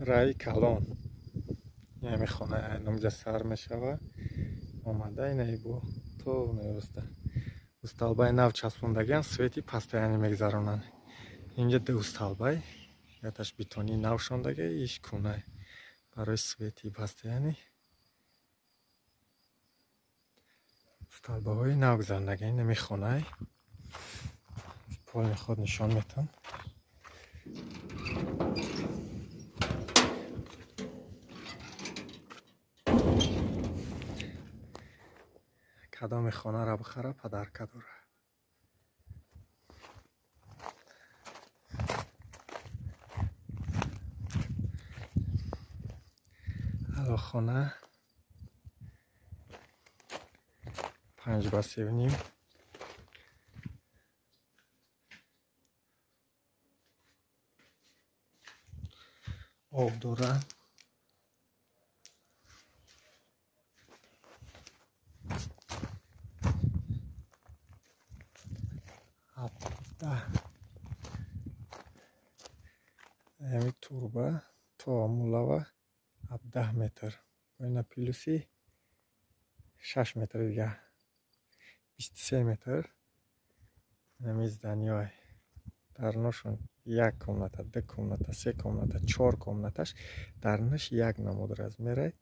رای کلان یعنی خانه اینجا سر میشوه آمده اینه بو تو نیسته استالبای نو چسبوندگی سویتی پستیانی میگذرونن اینجا دو استالبای یاتش بیتونی نو شوندگی ایش کنه برای سویتی پستیانی استالبای نو گذرندگی نمیخونه پول خود نشان میتون کدام خانه را بخره پدرکه دوره الان خانه 5x3.5 آب داره همی توربه تا مولوه 17 متر باید پیلوسی 6 متر دیگه 23 متر همیز دنیای در نشون یک کمنته دو کمنته سه کمنته 4 کمنتش در نش یک نمود از میره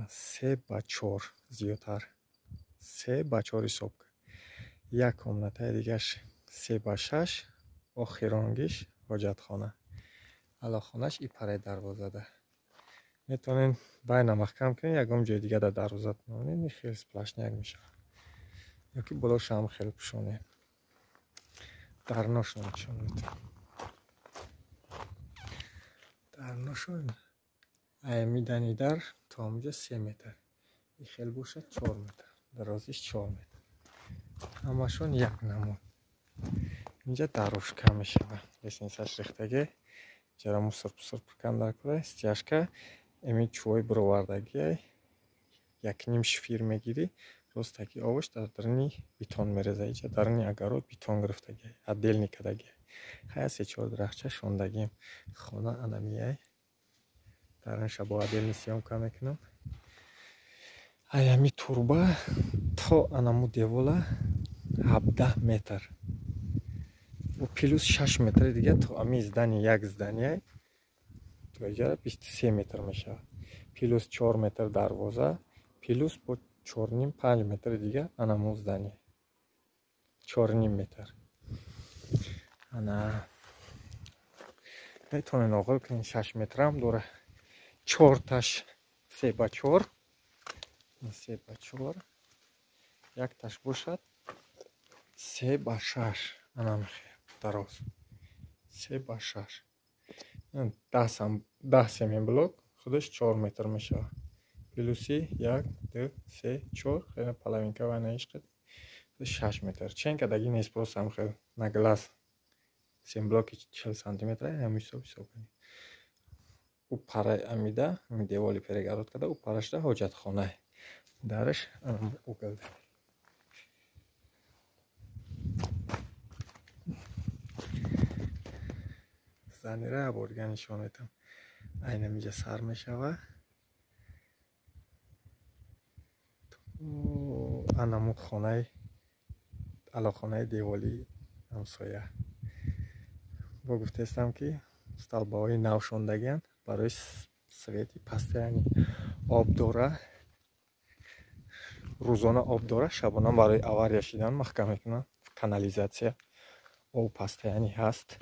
3x4 زیادتر 3x4 حساب یک کمنته دیگهش 3x6 آخرانگیش حاجت خانه الان خانهش ای پره دروازه ده میتونین بین محکم کنین یکم جای دیگه در دروازه کنین خیلی سپلشنگ میشه یا که بلاش هم خیلی پشونین در نشون چون میتون در نشون میدنی در تا اونجا 3 متر این خیلی باشه 4 متر درازیش 4 متر همشون یک نمود اینجا دروش کم میشه بسین سش ریختگی چرا موسر پسر پرکن در کده استیاشکه امی چوی برواردگی یک نیم شفیر میگیری روز تاکی آوش در درنی بیتون میرزه ایچه درنی اگرات بیتون گرفتگی عدل نکدگی خیلی 3-4 درخچه شوندگیم خونه انمیه درن شبا عدل نیسیم که میکنم ایمی توربه تا انمو دیواله 17 متر و پلوس 6 متر دیگه تا امی زدنی یک زدنیه تو اینجا 23 متر میشه پلوس 4 متر دروازه پلوس با 4.5-5 متر دیگه انمو زدنیه 4.5 متر انا میتونین آقل کنین 6 متر هم دوره 4 تاش 3x4 3x4 یک تاش باشد 3x6 انا میخواه دراز 3x6 10 سیمین بلوک خودش 4 متر میشه پلوسی 1 2 3 4 خیلی پلاوینکه و نهیش 6 متر چین که دگی نیست پروس هم خیلی نگلاس سیم بلوکی 40 سانتی متر هم حساب کنید او پره امیده می دیوالی پرگرد کده او پرش ده حاجت خانه درش او گلده زنیره بارگه نشان میتم اینه میجه سر میشوه انمو خانه علا خانه دیوالی همسایه با گفته استم که استالبه های نو شوندگی هست برای سویتی پسته یعنی آب داره روزانه آب داره شبانه برای آور یشیدن محکم میکنن کانالیزاسیا آب پسته یعنی هست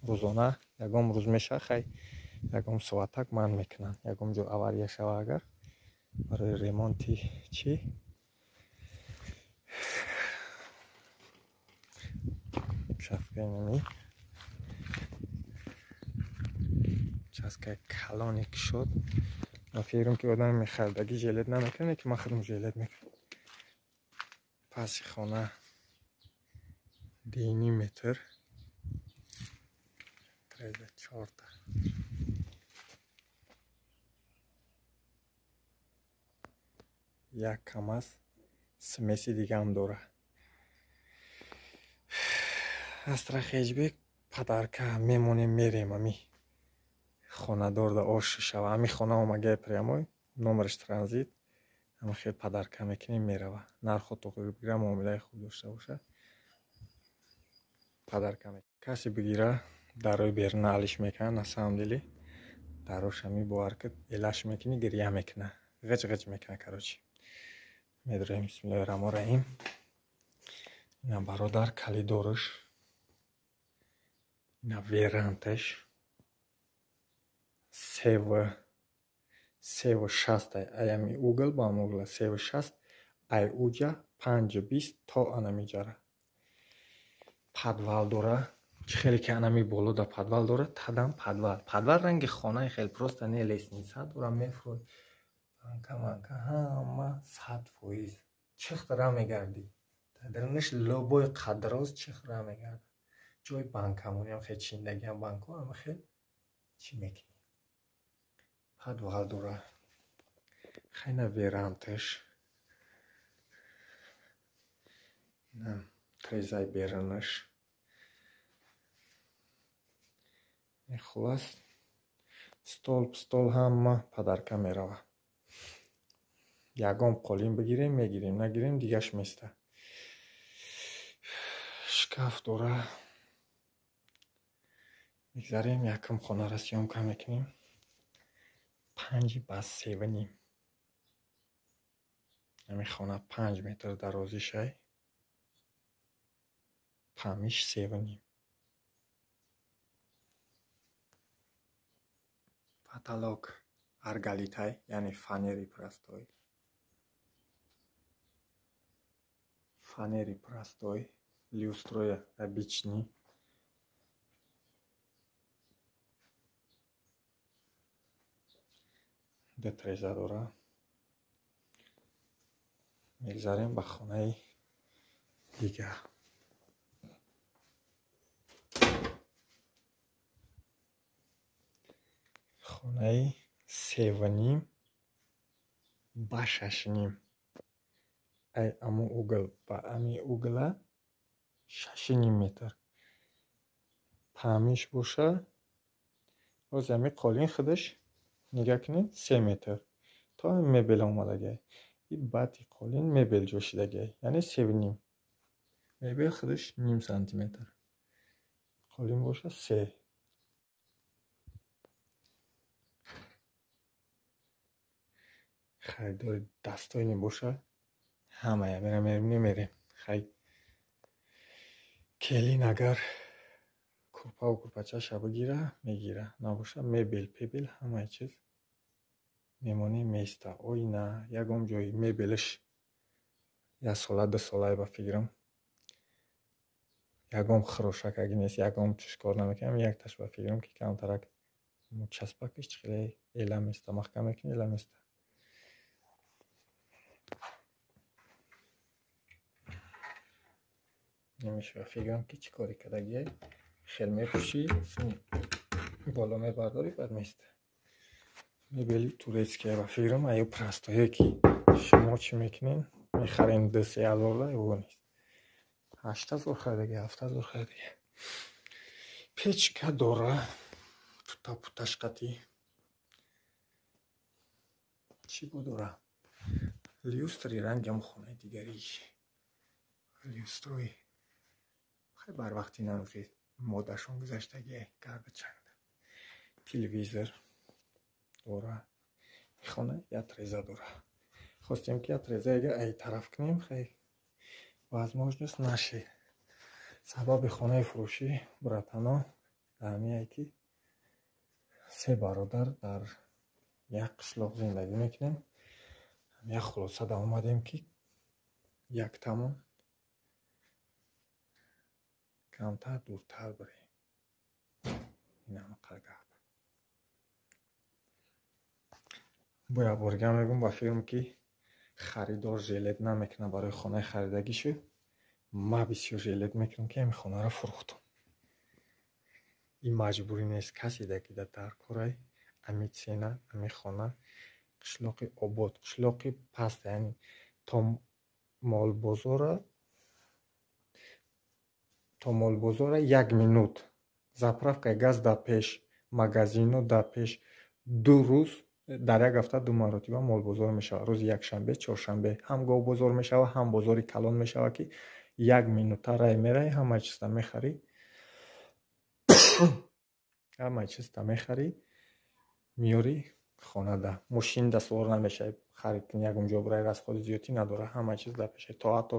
روزانه یکم روز میشه خیلی یکم ساعتک من میکنن یکم جو آور یشه اگر برای ریمونتی چی شفقه نمی چسکه کلانی که شد من فکرم که آدم میخردگی جلد نمیکنه که من خودم جلد میکنم پس خانه 2.5 متر 4 یک کم است سمیسی دیگه هم داره از طرح خیجبه پدرکه میمونیم میریم امی хонадор да ош шава ами хона омагаи прямой номерш транзит ама хел падарка мекунем мерава нархо то бигира муомилаи хуб дошта боша падарка мекунем касе бигира дарои берун алиш мекунад на самом деле дароша мебовар ки элаш мекуни гирья мекуна ғиҷ ғиҷ мекуна короче медроем бисмиллаҳи раҳмони раҳим ина бародар калидориш ина веранташ сева шастай аями угл ба угла сева шаст ай уҷа 5-20 то анамиҷара подвал дора хеле ки анами боло да подвал дора тадам подвал ранги хонаи хел просто не лестница дора мефрӯ банка ҳама 100% чихтара мегарди тадрниш лобои қадроз чихтара мегарда ҷои банкамониам хел чиндагиам банко ама хел чӣ мекунӣ подвал дора хайна веранташ трезай берунаш хулас стол ҳама падарка мерава ягон қолин бигирем мегирем нагирем дигаш места шкаф дора мегзарем якам хонара сёмка мекунем 5x3.5 ами хона 5 метр дарозишай памиш 3.5 потолок аргалитай яъне фанери простой люстрои обични детреза дора мегзарем ба хонаи дигар хонаи 3.5 ба 6.5 ай аму угл ба ами угла 6.5 метр памиш боша боз ами қолин худаш нигаҳ кунед 3 метр то мебел омадагай и бати қолин мебел ҷошидагай яъне 3.5 мебел худаш 0.5 сантиметр қолин боша 3 харидори дастойни боша ҳамая мерем хай келин агар курпаву курпачаша бигира мегира набоша мебел пебел ҳамаи чиз мемони места ойна ягон ҷои мебелиш 1 сола 2 солае ба фикрам ягон хирошак аги нест ягон чиш кор намекунам якташ ба фикрам ки камтарак часпакиш чихеле эла места маҳкам мекуни эла места намешава фикрам ки чӣ коре кардагиай хел мепӯшӣ боло мебардори бад места мебели турецкия ба фикрам аю простое ки шумо чӣ мекунен мехарен 2-3 ҳазор ё нест 8,000 харидаги 7,000 харидаги печка дора путашқати чӣ будора люстри ранги ам хонаи дигари люстрои хай барвақти намки модашон гузаштаги гарда чанда телевизор дора хона як реза дора хостем ки як резаga ай тараф кунем хай возможност наше сабаби хонаи фурӯшӣ братано ҳамияе ки се бародар дар як қишлоқ зиндагӣ мекунем як хулосада омадем ки яктамон камтар дуртар бирем инамақар гап боя борга мегум ба филм ки харидор жилет намекуна барои хонаи харидагишу ма бисёр жилет мекунам ки ами хонаро фурӯхтам и маҷбурӣ нест касе дакида дар корай ами цена ами хона қишлоқи обод қишлоқи паст яъне то молбозора 1 минут заправкаи газ да пеш магазино дар пеш 2 рӯз дар як ҳафта 2 маротиба молбозор мешавад. рӯзи якшанбе, чоршанбе ҳам гов бозор мешавад, ҳам бозори калон мешавад, ки 1 минута рай мерай, ҳама чиза мехарӣ, ҳама чиза мехарӣ, миёри хонада. Мошин дастовар намешавад харид кунӣ, ягон ҷо бурай, расходи зиёдӣ надорад, ҳама чиз дар пешай. То ҳатто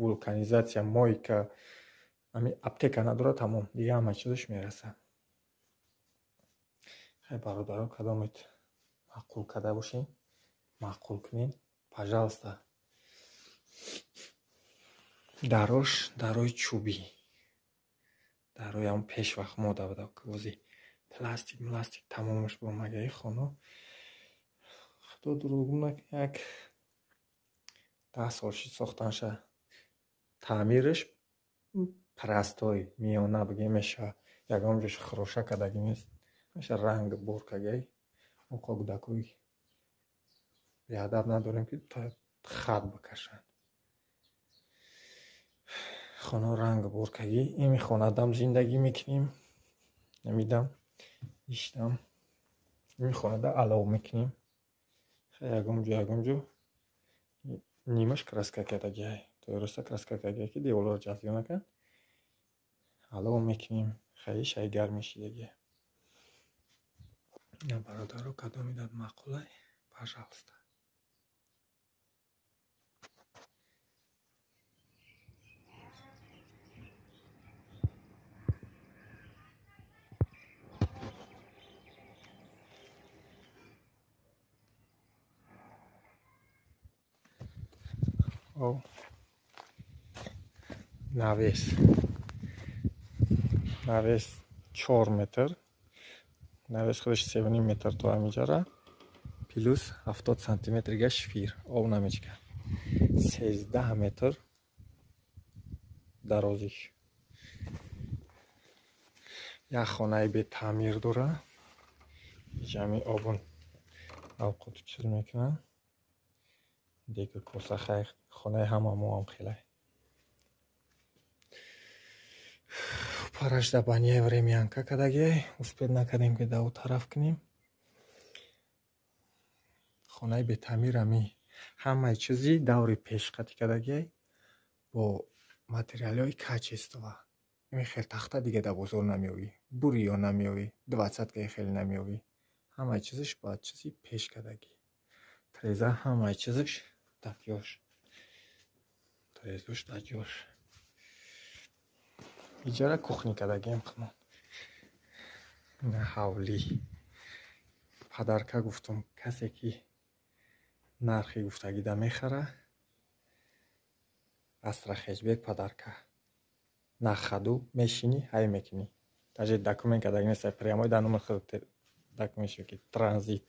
вулканизатсия, мойка, ҳамин аптека надорад, тамом, дига ҳама чизаш мерасад. хай бародарон, кадомит маъқул карда бошин, маъқул кунин, пожалуйста. дарои чӯбӣ, дарои ҳамн пешвақт мода буда кӯзи пластик тамомаш бо магаи хоно. худо дурӯғ накунад, як 10 сол шид сохтанша, таъмираш простой, миёна бигем мешавад, ягон ҷош хироша кардаги нест, меша ранг боркагай. оқо гудакои беадаб надорем, ки хат бикашанд. хоно ранг боркагӣ, ими хонадам зиндагӣ мекунем, намидам иштам ими хонада алов мекунем. ягон ҷо нимаш краска кардагиай, то роста краска кардагиай, ки деворлар ҷазб накан, алов мекунем, хай шай гарм мешидагиай. бародаро, кадоми дад маъқулай, пожалуйста. навес 4 метр, навес худаш 7 метр то ҳаминҷара, плюс 70 сантиметрига шифир, об намечкад. 13 метр дарозиш. як хонаи бетаъмир дора, ҷамъи обун авқоту чиз мекунам. Дега коса хай хонаи ҳамамо ҳам хелай. параш да баняи времянка кадагиай, успед накардем, ки да у тараф кунем. хонаи бетаъмир ами ҳамаи чизи даври пешқатӣ кардагиай, бо материалҳои качества. ими хел тахта дига да бозор намеёвӣ, бурё намеёвӣ, 20 хел намеёвӣ. ҳамаи чизаш ба чизи пеш кардагӣ. треза ҳамаи чизаш даҷош, трезош даҷош. иҷара кухни кардагиам қимон. ина ҳавлӣ. падарка гуфтум, касе ки нархи гуфтагида мехара, астрахеҷбек падарка. нахаду мешинӣ, ҳай мекунӣ. даже документ кадаги неста, прямой дар номи худ документ ки транзит.